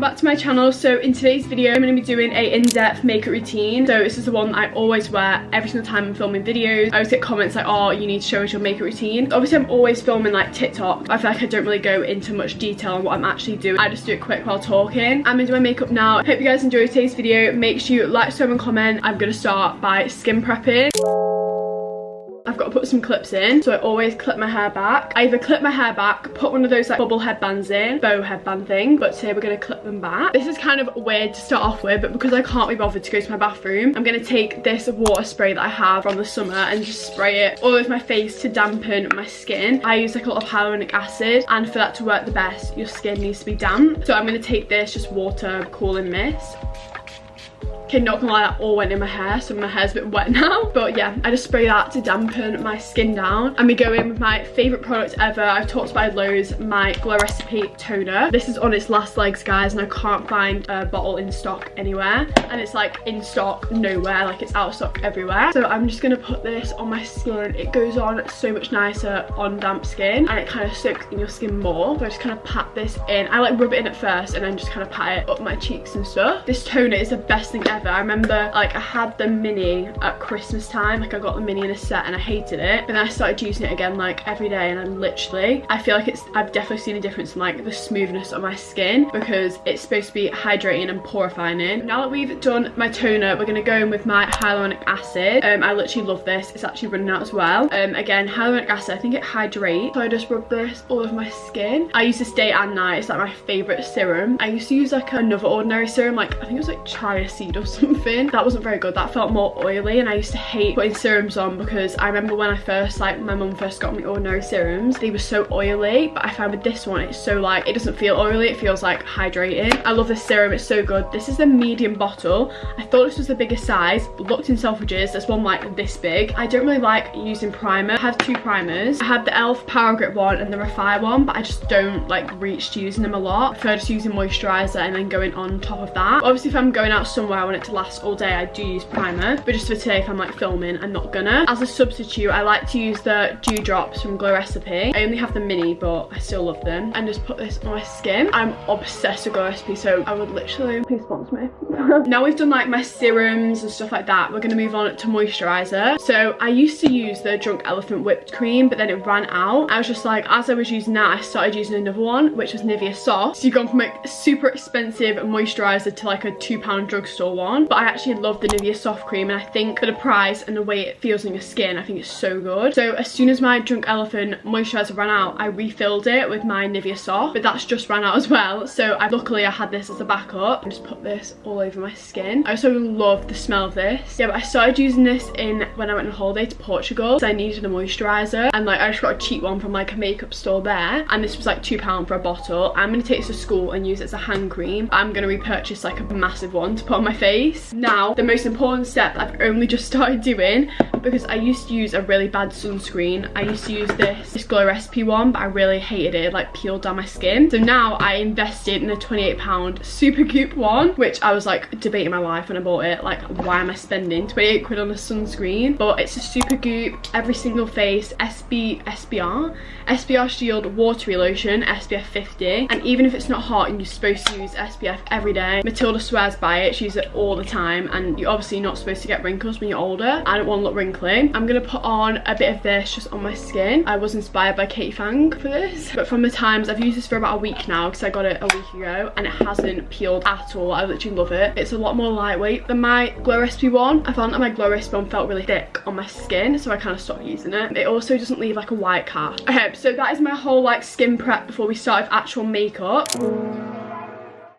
back to my channel. So in today's video I'm going to be doing a in-depth makeup routine. So this is the one that I always wear every single time I'm filming videos. I always get comments like, oh, you need to show us your makeup routine. Obviously I'm always filming like TikTok. I feel like I don't really go into much detail on what I'm actually doing. I just do it quick while talking. I'm going to do my makeup now. Hope you guys enjoyed today's video. Make sure you like, subscribe and comment. I'm going to start by skin prepping. I've got to put some clips in, so I always clip my hair back. I either clip my hair back, put one of those like bubble headbands in, bow headband thing, but today we're going to clip them back. This is kind of weird to start off with, but because I can't be bothered to go to my bathroom, I'm going to take this water spray that I have from the summer and just spray it all over my face to dampen my skin. I use like a lot of hyaluronic acid, and for that to work the best, your skin needs to be damp. So I'm going to take this just water cooling mist. Okay, not gonna lie, that all went in my hair, so my hair's a bit wet now. But yeah, I just spray that to dampen my skin down. And we go in with my favourite product ever. I've talked about it loads, my Glow Recipe toner. This is on its last legs, guys, and I can't find a bottle in stock anywhere. And it's like in stock nowhere, like it's out of stock everywhere. So I'm just gonna put this on my skin. It goes on so much nicer on damp skin, and it kind of soaks in your skin more. So I just kind of pat this in. I like rub it in at first and then just kind of pat it up my cheeks and stuff. This toner is the best thing ever. I remember like I had the mini at Christmas time, like I got the mini in a set and I hated it, but then I started using it again like every day, and I feel like I've definitely seen a difference in like the smoothness of my skin, because it's supposed to be hydrating and porifying. Now that we've done my toner, we're going to go in with my hyaluronic acid. I literally love this. It's actually running out as well. Again, hyaluronic acid, I think it hydrates, so I just rub this all over my skin. I use this day and night. It's like my favourite serum. I used to use like another ordinary serum, like I think it was like chia seed or something. That wasn't very good. That felt more oily, and I used to hate putting serums on, because I remember when I first, like my mum first got me ordinary serums, they were so oily, but I found with this one it's so like, it doesn't feel oily, it feels like hydrating. I love this serum, it's so good. This is the medium bottle. I thought this was the biggest size, looked in Selfridges, there's one like this big. I don't really like using primer. I have two primers. I have the e.l.f. Power Grip one and the Refire one, but I just don't like reach to using them a lot. I prefer just using moisturizer and then going on top of that. But obviously if I'm going out somewhere I want it to last all day, I do use primer, but just for today if I'm like filming, I'm not gonna. As a substitute, I like to use the dewdrops from Glow Recipe. I only have the mini, but I still love them, and just put this on my skin. I'm obsessed with Glow Recipe, so I would literally, please sponsor me. Now we've done like my serums and stuff like that, we're gonna move on to moisturizer. So I used to use the Drunk Elephant whipped cream, but then it ran out. I was just like, as I was using that, I started using another one, which was Nivea Soft. So you've gone from like super expensive moisturizer to like a £2 drugstore one, but I actually love the Nivea Soft cream, and I think for the price and the way it feels on your skin, I think it's so good. So as soon as my Drunk Elephant moisturizer ran out, I refilled it with my Nivea Soft, but that's just ran out as well. So luckily I had this as a backup, and just put this all over my skin. I also love the smell of this. Yeah, but I started using this when I went on holiday to Portugal, so I needed a moisturizer, and like I just got a cheap one from like a makeup store there, and this was like £2 for a bottle. I'm gonna take this to school and use it as a hand cream. I'm gonna repurchase like a massive one to put on my face. Now the most important step I've only just started doing, because I used to use a really bad sunscreen. I used to use this Glow Recipe one, but I really hated it. It like peeled down my skin. So now I invested in a £28 Super Goop one, which I was like debating my life when I bought it. Like, why am I spending 28 quid on a sunscreen? But it's a Super Goop every single face SPR Shield watery lotion, SPF 50, and even if it's not hot and you're supposed to use SPF every day, Matilda swears by it. She uses it all the time, and you're obviously not supposed to get wrinkles when you're older. I don't want to look wrinkly. I'm gonna put on a bit of this just on my skin. I was inspired by Katie Fang for this, but from the times I've used this for about a week now, because I got it a week ago, and it hasn't peeled at all. I literally love it. It's a lot more lightweight than my Glow Recipe one. I found that my Glow Recipe one felt really thick on my skin, so I kind of stopped using it. It also doesn't leave like a white cast. Okay, so that is my whole like skin prep before we start with actual makeup.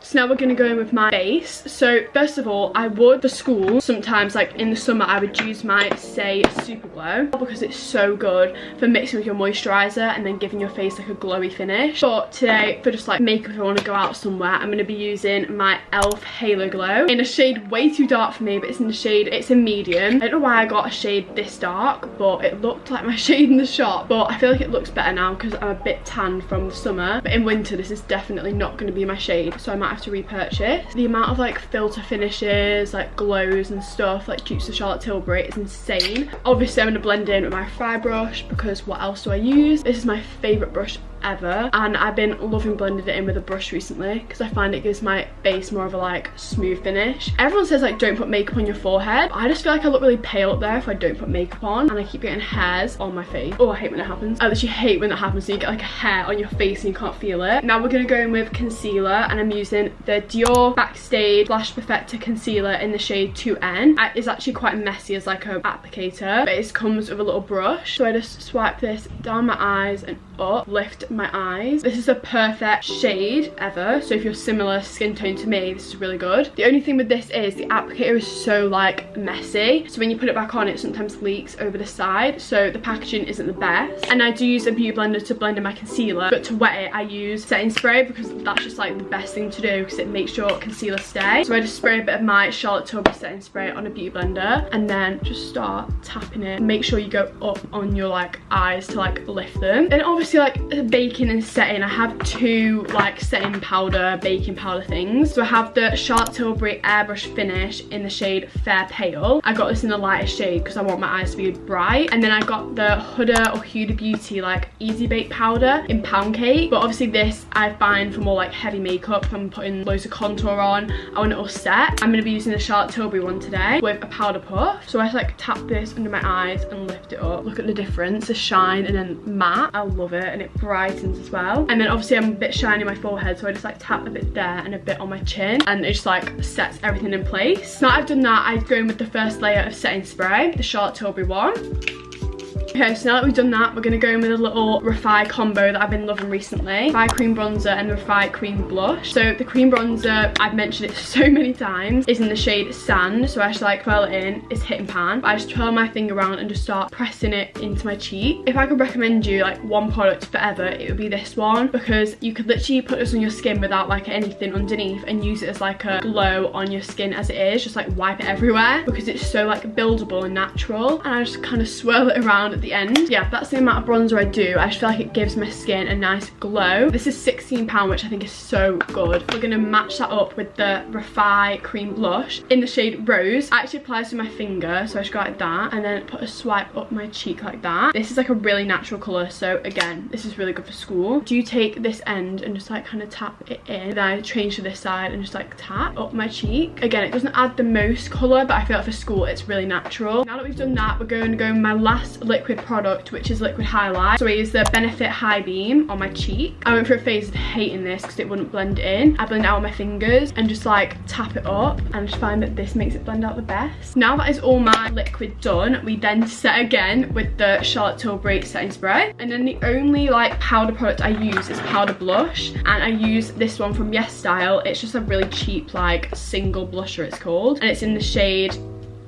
So now we're going to go in with my base. So first of all, I would, for school, sometimes like in the summer, I would use my Say Super Glow, because it's so good for mixing with your moisturizer and then giving your face like a glowy finish. But today, for just like makeup, if I want to go out somewhere, I'm going to be using my e.l.f. Halo Glow in a shade way too dark for me, but it's in the shade, it's a medium. I don't know why I got a shade this dark, but it looked like my shade in the shop. But I feel like it looks better now because I'm a bit tanned from the summer. But in winter, this is definitely not going to be my shade, so I might have to repurchase. The amount of like filter finishes, like glows and stuff, like dupes of Charlotte Tilbury, is insane. Obviously I'm going to blend in with my fry brush, because what else do I use? This is my favourite brush ever, and I've been loving blending it in with a brush recently because I find it gives my base more of a like smooth finish. Everyone says like don't put makeup on your forehead, but I just feel like I look really pale up there if I don't put makeup on, and I keep getting hairs on my face. Oh, I hate when that happens. I literally hate when that happens, so you get like a hair on your face and you can't feel it. Now we're gonna go in with concealer, and I'm using the Dior Backstage Lash Perfector concealer in the shade 2N. It's actually quite messy as like a applicator, but it comes with a little brush, so I just swipe this down my eyes and up, lift my eyes. This is a perfect shade ever, so if you're similar skin tone to me, this is really good. The only thing with this is the applicator is so like messy, so when you put it back on, it sometimes leaks over the side, so the packaging isn't the best. And I do use a beauty blender to blend in my concealer, but to wet it I use setting spray because that's just like the best thing to do because it makes your concealer stay. So I just spray a bit of my Charlotte Tilbury setting spray on a beauty blender and then just start tapping it. Make sure you go up on your like eyes to like lift them. And obviously like baking and setting, I have two like setting powder, baking powder things. So I have the Charlotte Tilbury Airbrush Finish in the shade Fair Pale. I got this in the lightest shade because I want my eyes to be bright. And then I got the Huda or Huda Beauty like Easy Bake powder in Pound Cake. But obviously this I find for more like heavy makeup. If I'm putting loads of contour on, I want it all set. I'm going to be using the Charlotte Tilbury one today with a powder puff. So I just like tap this under my eyes and lift it up. Look at the difference, the shine and then matte. I love it, and it brightens as well. And then obviously I'm a bit shiny on my forehead, so I just like tap a bit there and a bit on my chin, and it just like sets everything in place. Now I've done that, I go in with the first layer of setting spray, the Charlotte Tilbury one. Okay, so now that we've done that, we're going to go in with a little Refi combo that I've been loving recently. Refi Cream Bronzer and Refi Cream Blush. So the cream bronzer, I've mentioned it so many times, is in the shade Sand. So I just like twirl it in, it's hit and pan. But I just twirl my finger around and just start pressing it into my cheek. If I could recommend you like one product forever, it would be this one, because you could literally put this on your skin without like anything underneath and use it as like a glow on your skin as it is. Just like wipe it everywhere because it's so like buildable and natural. And I just kind of swirl it around at the end. Yeah, that's the amount of bronzer I do. I just feel like it gives my skin a nice glow. This is £16, which I think is so good. We're gonna match that up with the Refi Cream Blush in the shade Rose. I actually apply this with my finger, so I just go like that and then put a swipe up my cheek like that. This is like a really natural colour, so again, this is really good for school. Do you take this end and just like kind of tap it in, then I change to this side and just like tap up my cheek. Again, it doesn't add the most colour, but I feel like for school it's really natural. Now that we've done that, we're going to go with my last liquid product, which is liquid highlight. So I use the Benefit High Beam on my cheek. I went through a phase of hating this because it wouldn't blend in. I blend it out with my fingers and just like tap it up, and I just find that this makes it blend out the best. Now that is all my liquid done, we then set again with the Charlotte Tilbury setting spray, and then the only like powder product I use is powder blush, and I use this one from Yes Style. It's just a really cheap like single blusher, it's called, and it's in the shade,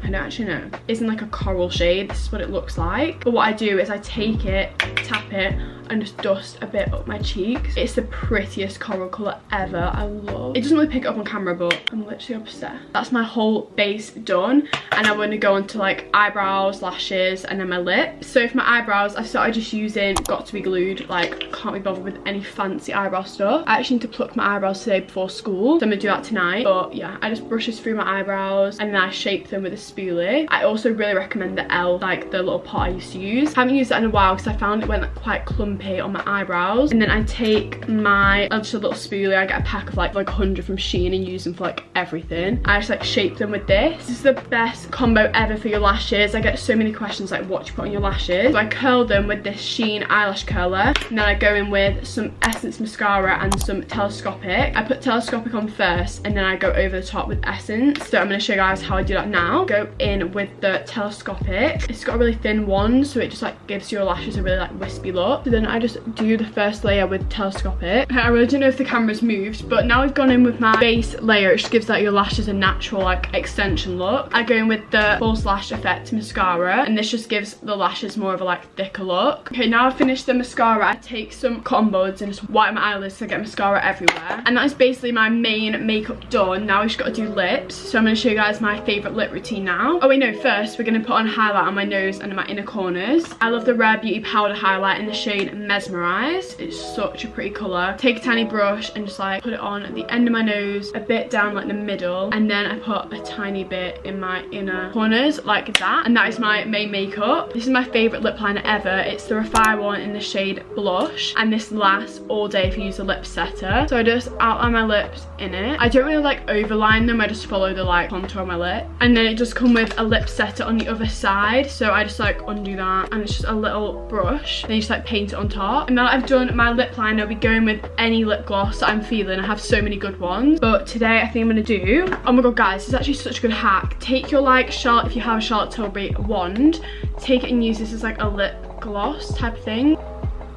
I don't actually know, it's in like a coral shade. This is what it looks like. But what I do is I take it, tap it, and just dust a bit up my cheeks. It's the prettiest coral colour ever. I love it. Doesn't really pick it up on camera, but I'm literally obsessed. That's my whole base done, and I'm going to go on to like eyebrows, lashes, and then my lips. So for my eyebrows, I started just using Got To Be Glued. Like, can't be bothered with any fancy eyebrow stuff. I actually need to pluck my eyebrows today before school, so I'm gonna do that tonight. But yeah, I just brush this through my eyebrows and then I shape them with a spoolie. I also really recommend the L, like the little pot I used to use. I haven't used that in a while because I found it went like quite clumpy on my eyebrows. And then I take my, just a little spoolie, I get a pack of like 100 from Shein and use them for like everything. I just like shape them with this. This is the best combo ever for your lashes. I get so many questions like what do you put on your lashes. So I curl them with this Shein eyelash curler, and then I go in with some Essence mascara and some Telescopic. I put Telescopic on first and then I go over the top with Essence. So I'm going to show you guys how I do that now. Go in with the Telescopic. It's got a really thin wand, so it just like gives your lashes a really like wispy look. So then I just do the first layer with Telescopic. I really don't know if the camera's moved, but now I've gone in with my base layer. It just gives like your lashes a natural like extension look. I go in with the False Lash Effect mascara, and this just gives the lashes more of a like thicker look. Okay, now I've finished the mascara. I take some cotton buds and just wipe my eyelids so I get mascara everywhere. And that is basically my main makeup done. Now we've just got to do lips. So I'm going to show you guys my favourite lip routine now. Oh wait, no, first we're going to put on highlight on my nose and my inner corners. I love the Rare Beauty powder highlight in the shade Mesmerize. It's such a pretty colour. Take a tiny brush and just like put it on at the end of my nose, a bit down like the middle, and then I put a tiny bit in my inner corners like that. And that is my main makeup. This is my favourite lip liner ever. It's the Refi one in the shade Blush. blush, and this lasts all day if you use a lip setter. So I just outline my lips in it. I don't really like overline them, I just follow the like contour on my lip, and then it does come with a lip setter on the other side, so I just like undo that, and it's just a little brush, then you just like paint it on top. And now that I've done my lip liner, I'll be going with any lip gloss that I'm feeling. I have so many good ones, but today I think I'm gonna do, oh my god guys, this is actually such a good hack. Take your like Charlotte, if you have a Charlotte Tilbury wand, take it and use this as like a lip gloss type of thing.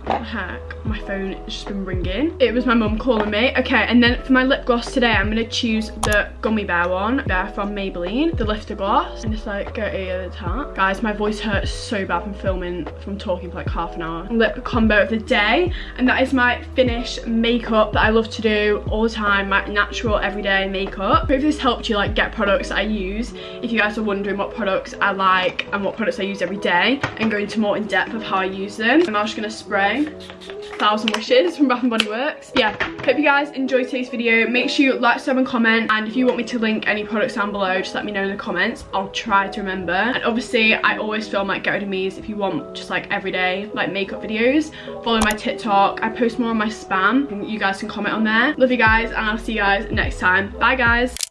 What the heck? My phone has just been ringing. It was my mum calling me. Okay, and then for my lip gloss today, I'm gonna choose the gummy bear one. They're from Maybelline, the lifter gloss. And just like go over the top. Guys, my voice hurts so bad from filming, from talking for like half an hour. Lip combo of the day. And that is my finished makeup that I love to do all the time. My natural everyday makeup. Hopefully this helped you like get products that I use. If you guys are wondering what products I like and what products I use every day, and go into more in depth of how I use them. I'm just gonna spray 1000 Wishes from Bath & Body Works. Yeah, hope you guys enjoyed today's video. Make sure you like, sub and comment, and if you want me to link any products down below, just let me know in the comments. I'll try to remember. And obviously I always film like get rid of me's. If you want just like everyday like makeup videos, follow my TikTok. I post more on my spam and you guys can comment on there. Love you guys, and I'll see you guys next time. Bye guys.